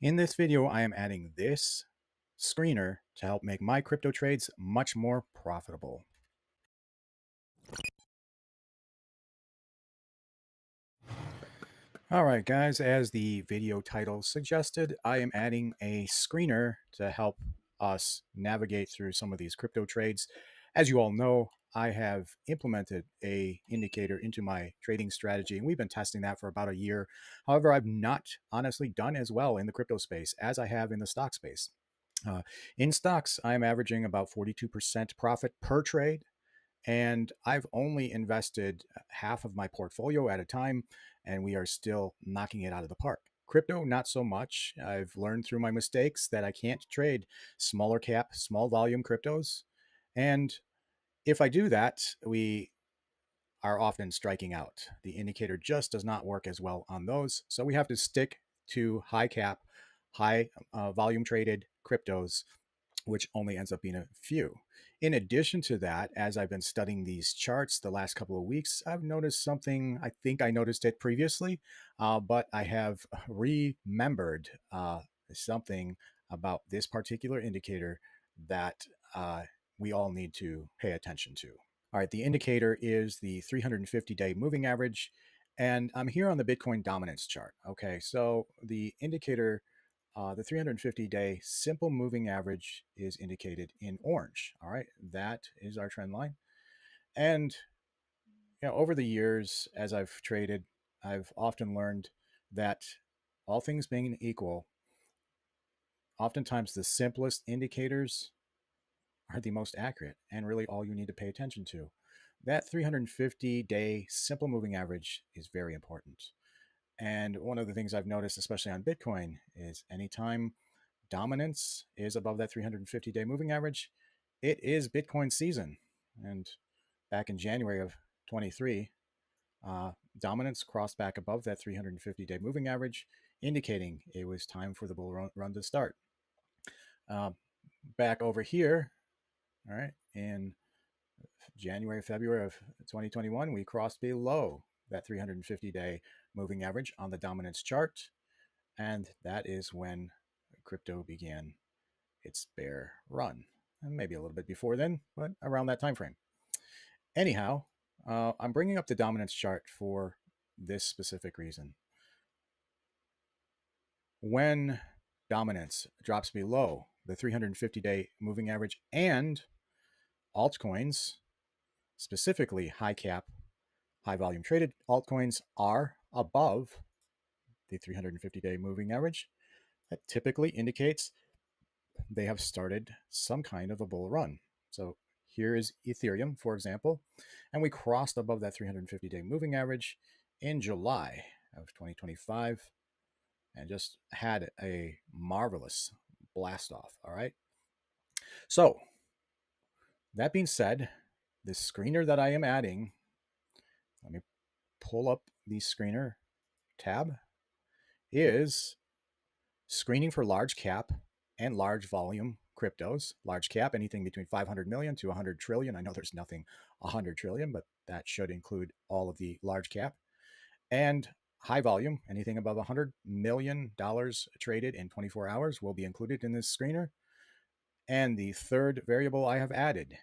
In this video, I am adding this screener to help make my crypto trades much more profitable. All right, guys, as the video title suggested, I am adding a screener to help us navigate through some of these crypto trades. As you all know, I have implemented a indicator into my trading strategy, and we've been testing that for about a year. However, I've not honestly done as well in the crypto space as I have in the stock space. Uh, in stocks, I'm averaging about 42% profit per trade, and I've only invested half of my portfolio at a time, and we are still knocking it out of the park. Crypto, not so much. I've learned through my mistakes that I can't trade smaller cap, small volume cryptos. And if I do that, we are often striking out. The indicator just does not work as well on those. So we have to stick to high cap, high volume traded cryptos, which only ends up being a few. In addition to that, as I've been studying these charts the last couple of weeks, I've noticed something. I think I noticed it previously, but I have remembered something about this particular indicator that we all need to pay attention to. All right, the indicator is the 350-day moving average, and I'm here on the Bitcoin dominance chart. Okay, so the indicator, the 350-day simple moving average is indicated in orange. All right, that is our trend line. And over the years, as I've traded, I've often learned that all things being equal, oftentimes the simplest indicators are the most accurate and really all you need to pay attention to. That 350-day simple moving average is very important. And one of the things I've noticed, especially on Bitcoin, is anytime dominance is above that 350-day moving average, it is Bitcoin season. And back in January of 23, dominance crossed back above that 350-day moving average, indicating it was time for the bull run to start. Back over here, all right, in January, February of 2021, we crossed below that 350-day moving average on the dominance chart. And that is when crypto began its bear run. And maybe a little bit before then, but around that time frame. Anyhow, I'm bringing up the dominance chart for this specific reason. When dominance drops below the 350-day moving average and altcoins, specifically high cap, high volume traded altcoins, are above the 350-day moving average, that typically indicates they have started some kind of a bull run. So here is Ethereum, for example, and we crossed above that 350-day moving average in July of 2025 and just had a marvelous blast off. All right. So that being said, the screener that I am adding, let me pull up the screener tab, is screening for large cap and large volume cryptos. Large cap, anything between 500 million to 100 trillion. I know there's nothing 100 trillion, but that should include all of the large cap. And high volume, anything above $100 million traded in 24 hours will be included in this screener. And the third variable I have added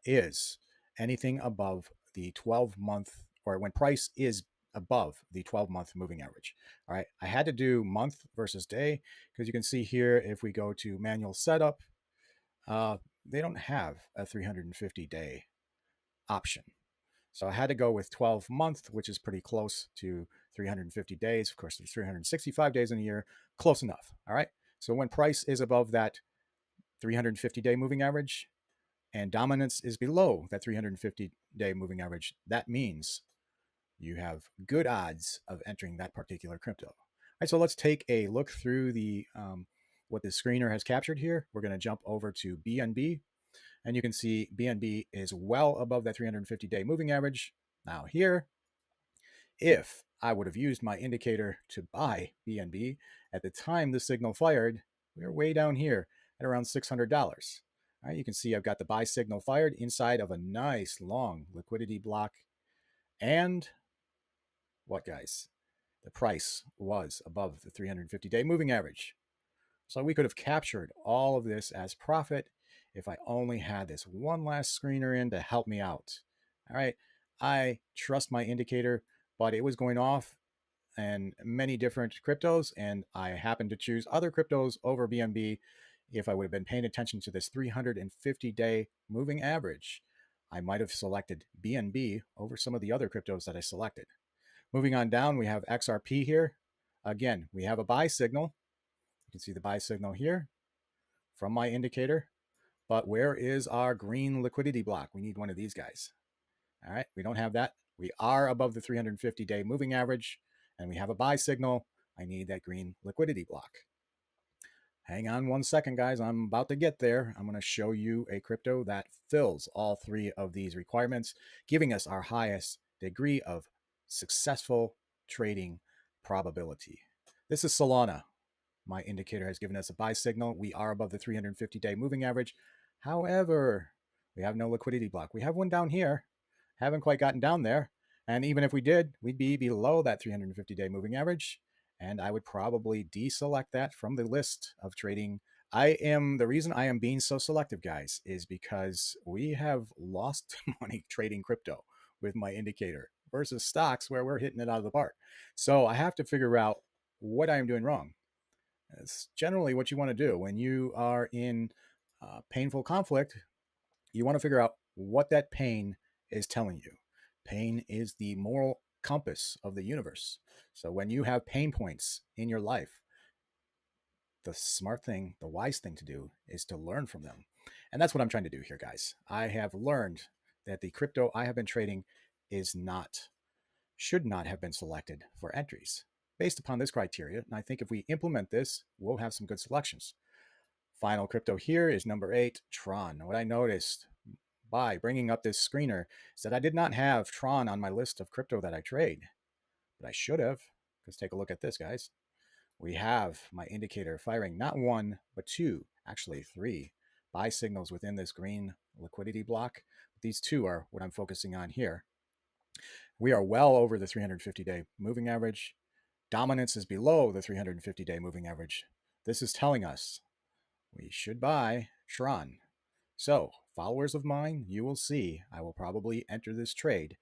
is anything above the 12-month, or when price is above the 12-month moving average. All right, I had to do month versus day because you can see here, if we go to manual setup, they don't have a 350-day option. So I had to go with 12-month, which is pretty close to 350 days. Of course, there's 365 days in a year, close enough. All right, so when price is above that 350-day moving average and dominance is below that 350-day moving average, that means you have good odds of entering that particular crypto. All right, so let's take a look through the what the screener has captured here. We're going to jump over to BNB, and you can see BNB is well above that 350-day moving average. Now here, if I would have used my indicator to buy BNB at the time the signal fired, we were way down here at around $600. All right, you can see I've got the buy signal fired inside of a nice long liquidity block. And what, guys? the price was above the 350-day moving average. So we could have captured all of this as profit if I only had this one last screener in to help me out. All right, I trust my indicator, but it was going off and many different cryptos, and I happened to choose other cryptos over BNB. If I would have been paying attention to this 350-day moving average, I might have selected BNB over some of the other cryptos that I selected. Moving on down, we have XRP here. Again, we have a buy signal. You can see the buy signal here from my indicator. But where is our green liquidity block? We need one of these guys. All right, we don't have that. We are above the 350-day moving average, and we have a buy signal. I need that green liquidity block. Hang on one second, guys. I'm about to get there. I'm going to show you a crypto that fills all three of these requirements, giving us our highest degree of successful trading probability. This is Solana. My indicator has given us a buy signal. We are above the 350-day moving average. However, we have no liquidity block. We have one down here. Haven't quite gotten down there. And even if we did, we'd be below that 350-day moving average. And I would probably deselect that from the list of trading. The reason I am being so selective, guys, is because we have lost money trading crypto with my indicator versus stocks where we're hitting it out of the park. So I have to figure out what I am doing wrong. It's generally what you want to do when you are in painful conflict. You want to figure out what that pain is telling you. Pain is the moral compass of the universe. So when you have pain points in your life, the smart thing, the wise thing to do is to learn from them. And that's what I'm trying to do here, guys. I have learned that the crypto I have been trading should not have been selected for entries based upon this criteria. And I think if we implement this, we'll have some good selections. Final crypto here is number 8, Tron. What I noticed by bringing up this screener is that I did not have Tron on my list of crypto that I trade, but I should have. Let's take a look at this, guys. We have my indicator firing not one, but two, actually 3 buy signals within this green liquidity block. These 2 are what I'm focusing on here. We are well over the 350-day moving average. Dominance is below the 350-day moving average. This is telling us we should buy Tron. So, followers of mine, you will see I will probably enter this trade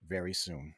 very soon.